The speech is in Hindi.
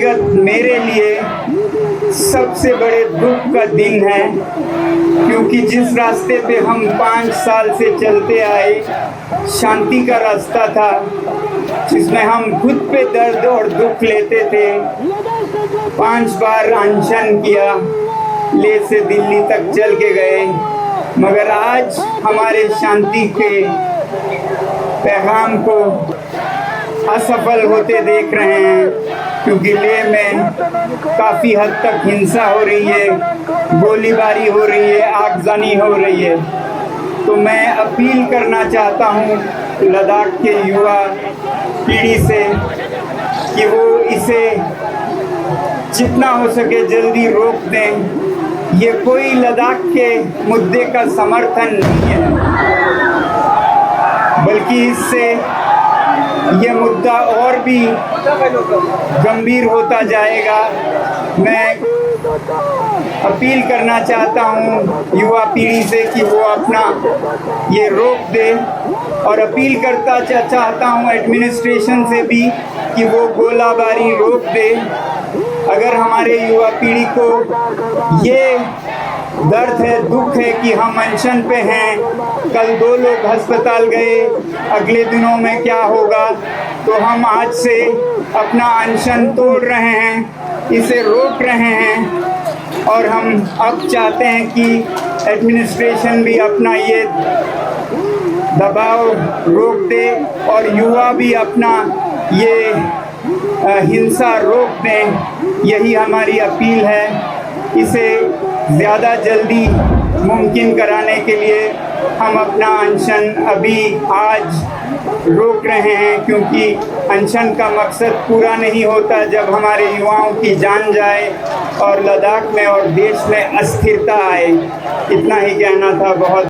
व्यक्तिगत मेरे लिए सबसे बड़े दुख का दिन है, क्योंकि जिस रास्ते पे हम 5 साल से चलते आए, शांति का रास्ता था, जिसमें हम खुद पे दर्द और दुख लेते थे। 5 बार अनशन किया, ले से दिल्ली तक चल के गए, मगर आज हमारे शांति के पैगाम को असफल होते देख रहे हैं, क्योंकि लेह में काफ़ी हद तक हिंसा हो रही है, गोलीबारी हो रही है, आगजनी हो रही है। तो मैं अपील करना चाहता हूँ लद्दाख के युवा पीढ़ी से कि वो इसे जितना हो सके जल्दी रोक दें। ये कोई लद्दाख के मुद्दे का समर्थन नहीं है, बल्कि इससे ये मुद्दा और भी गंभीर होता जाएगा। मैं अपील करना चाहता हूँ युवा पीढ़ी से कि वो अपना ये रोक दे, और अपील करता चाहता हूँ एडमिनिस्ट्रेशन से भी कि वो गोलाबारी रोक दे। अगर हमारे युवा पीढ़ी को ये दर्द है, दुख है कि हम अनशन पे हैं, कल 2 लोग अस्पताल गए, अगले दिनों में क्या होगा, तो हम आज से अपना अनशन तोड़ रहे हैं, इसे रोक रहे हैं। और हम अब चाहते हैं कि एडमिनिस्ट्रेशन भी अपना ये दबाव रोक दे और युवा भी अपना ये हिंसा रोक दें। यही हमारी अपील है। इसे ज़्यादा जल्दी मुमकिन कराने के लिए हम अपना अनशन अभी आज रोक रहे हैं, क्योंकि अनशन का मकसद पूरा नहीं होता जब हमारे युवाओं की जान जाए और लद्दाख में और देश में अस्थिरता आए। इतना ही कहना था। बहुत